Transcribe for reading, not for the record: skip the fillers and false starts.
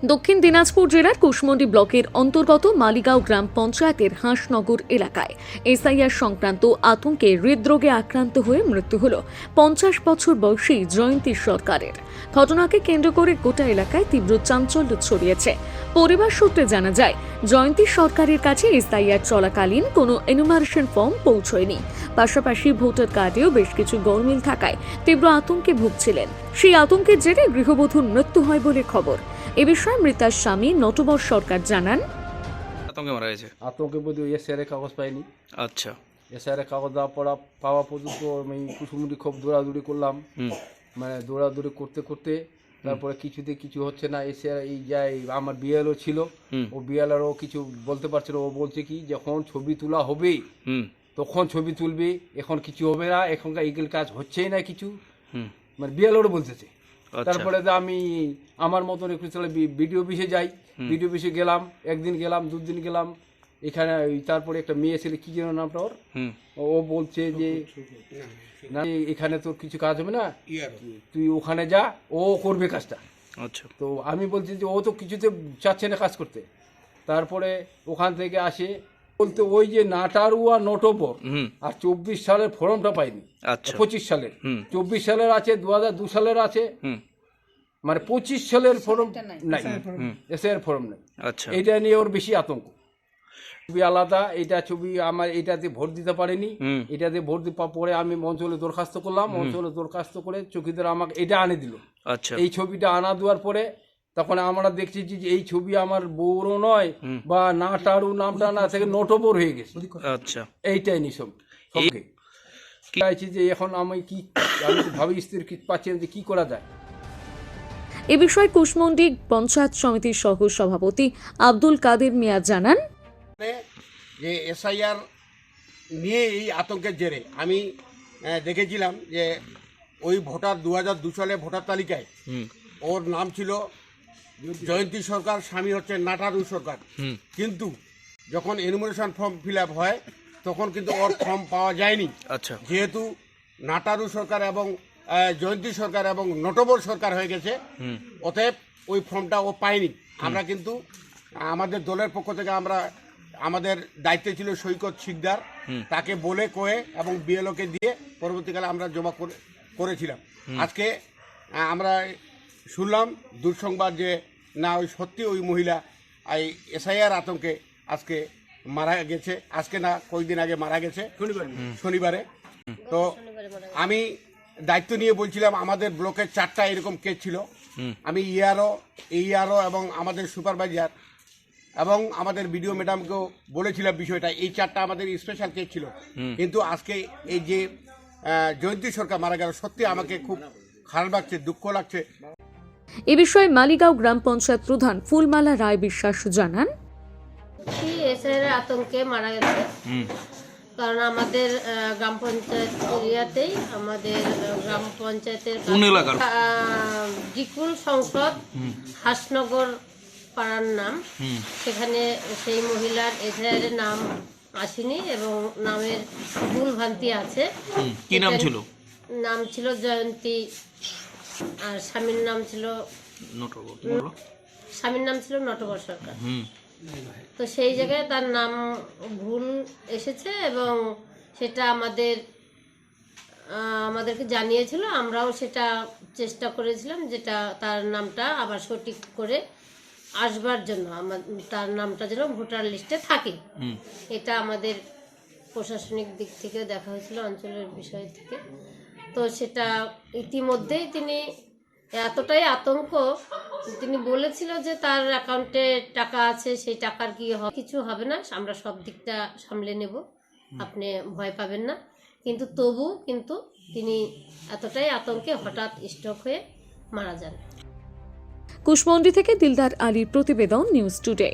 দক্ষিণ দিনাজপুর জেলার কুশমন্ডি ব্লকের অন্তর্গত মালিগাঁও গ্রাম পঞ্চায়েতের হাঁসনগর এলাকায় এসআইআর সংক্রান্ত আতঙ্কে হৃদরোগে আক্রান্ত হয়ে মৃত্যু হল ৫০ বছর বয়সী জয়ন্তী সরকারের। ঘটনাকে কেন্দ্র করে গোটা এলাকায় তীব্র চাঞ্চল্য ছড়িয়েছে। পরিবার সূত্রে জানা যায়, জয়ন্তী সরকারের কাছে এসআইআর চলাকালীন কোনো এনুমারেশন ফর্ম পৌঁছয়নি। পাশাপাশি ভোটার কার্ডেও বেশ কিছু গরমিল থাকায় তীব্র আতঙ্কে ভুগছিলেন। সেই আতঙ্কের জেরে গৃহবধূর মৃত্যু হয় বলে খবর। এ বিষয়ে মৃতার স্বামী নটবর সরকার জানান, আতঙ্কে মারা গেছে। আতঙ্কে বলতে এসআইআর কাগজ পাইনি। আচ্ছা, এসআইআর কাগজ পাওয়া পর্যন্ত আমি কুসুমুড়ি খুব দৌড়াদৌড়ি করলাম। মানে দৌড়াদৌড়ি করতে করতে তারপরে কিছুতে কিছু হচ্ছে না। এসআইআর এই যাই আমার বিএলও ছিল, ও বিএলও কিছু বলতে পারছিল। ও বলছে কি যখন ছবি তোলা হবে তখন ছবি তুলবে, এখন কিছু হবে না, এখনকার ইগেল কাজ হচ্ছেই না কিছু। মানে বিএলও বলতেছে। তারপরে আমি আমার মতন একটু চলে বিডিও অফিসে যাই। বিডিও অফিসে গেলাম, একদিন গেলাম, দুদিন গেলাম। এখানে তারপরে একটা মেয়ে ছেলে, কি যেন নামটা ওর, ও বলছে যে না এখানে তোর কিছু কাজ হবে না, তুই ওখানে যা, ও করবে কাজটা। আচ্ছা, তো আমি বলছি যে ও তো কিছুতে চাচ্ছে না কাজ করতে। তারপরে ওখান থেকে আসে বলতে ওই যে নাটারু আর নটবর আর ২৪ সালের ফর্মটা পাইনি। আচ্ছা, ২৫ সালের ২৪ সালের আছে, ২০০২ সালের আছে, মানে ২৫ সালের ফর্ম নাই, এসআইআর ফর্ম নাই। আচ্ছা, এটা নিয়ে ওর বেশি আতঙ্ক। ছবি আলাদা, এটা ছবি আমার এটাতে ভোট দিতে পারেনি। এটাতে ভোট দেওয়ার পরে আমি অঞ্চলে দরখাস্ত করলাম। অঞ্চলে দরখাস্ত করে চৌকিদার আমাকে এটা আনে দিল। আচ্ছা, এই ছবিটা আনা দেওয়ার পরে তখন আমরা দেখছি যে এই ছবি আমার বউরও নয়, বা নাটারু নামটা না থেকে নটবর হয়ে গেছে। আচ্ছা, এইটাই নি সব সবকে চাইছি যে এখন আমি তো ভাবি স্ত্রীর কি পাচ্ছি না যে কি করা যায়। এ বিষয়ে কুশমন্ডি পঞ্চায়েত সমিতির সহ সভাপতি আব্দুল কাদের মিয়া জানান, যে এসআইআর নিয়ে এই আতঙ্কের জেরে আমি দেখেছিলাম যে ওই ভোটার ২০০২ সালে ভোটার তালিকায় ওর নাম ছিল জয়ন্তী সরকার, স্বামী হচ্ছে নাটারু সরকার। কিন্তু যখন এনুমারেশন ফর্ম ফিল আপ হয় তখন কিন্তু ওর ফর্ম পাওয়া যায়নি। আচ্ছা, যেহেতু নাটারু সরকার এবং জয়ন্তী সরকার এবং নটবর সরকার হয়ে গেছে, অতএব ওই ফর্মটা ও পায়নি। আমরা কিন্তু আমাদের দলের পক্ষ থেকে আমাদের দায়িত্বে ছিল সৈকত শিকদার, তাকে বলে কয়ে এবং বিএলওকে দিয়ে পরবর্তীকালে আমরা জমা করেছিলাম। আজকে আমরা শুনলাম দুঃসংবাদ যে না ওই সত্যি ওই মহিলা এই এসআইআর আতঙ্কে আজকে মারা গেছে। আজকে না কয়েকদিন আগে মারা গেছে, শনিবারে। তো আমি দায়িত্ব নিয়ে বলছিলাম, আমাদের ব্লকের 4টা এরকম কেস ছিল। আমি ইআরও এবং আমাদের সুপারভাইজার এবং আমাদের বিডিও ম্যাডামকেও বলেছিলাম বিষয়টা। এই 4টা আমাদের স্পেশাল কেস ছিল। কিন্তু আজকে এই যে জয়ন্তী সরকার মারা গেল, সত্যি আমাকে খুব খারাপ লাগছে, দুঃখ লাগছে। এ বিষয়ে মালিগাঁও গ্রাম পঞ্চায়েত প্রধান ফুলমালা রায় বিশ্বাস জানান, এসআইআর আতঙ্কে মারা গেছে। কারণ আমাদের গ্রাম পঞ্চায়েত এরিয়াতেই, আমাদের গ্রাম পঞ্চায়েতের জিকুল সংসদ হাঁসনগর পাড়ার নাম, সেখানে সেই মহিলার এসআইআর নাম আসেনি এবং নামের ভুল ভ্রান্তি আছে। কি নাম ছিল? নাম ছিল জয়ন্তী, আর স্বামীর নাম ছিল নটবর সরকার। তো সেই জায়গায় তার নাম ভুল এসেছে এবং সেটা আমাদেরকে জানিয়েছিল। আমরাও সেটা চেষ্টা করেছিলাম যেটা তার নামটা আবার সঠিক করে আসবার জন্য, তার নামটা যেন ভোটার লিস্টে থাকে। এটা আমাদের প্রশাসনিক দিক থেকে দেখা হয়েছিল, অঞ্চলের বিষয় থেকে। তো সেটা ইতিমধ্যেই তিনি এতটাই আতঙ্ক, তিনি বলেছিল যে তার অ্যাকাউন্টে টাকা আছে, সেই টাকার কিছু হবে না, আমরা সব দিকটা সামলে নেব, আপনি ভয় পাবেন না। কিন্তু তিনি এতটাই আতঙ্কে হঠাৎ স্ট্রোক হয়ে মারা যান। কুশমন্ডি থেকে দিলদার আলীর প্রতিবেদন, নিউজ টুডে।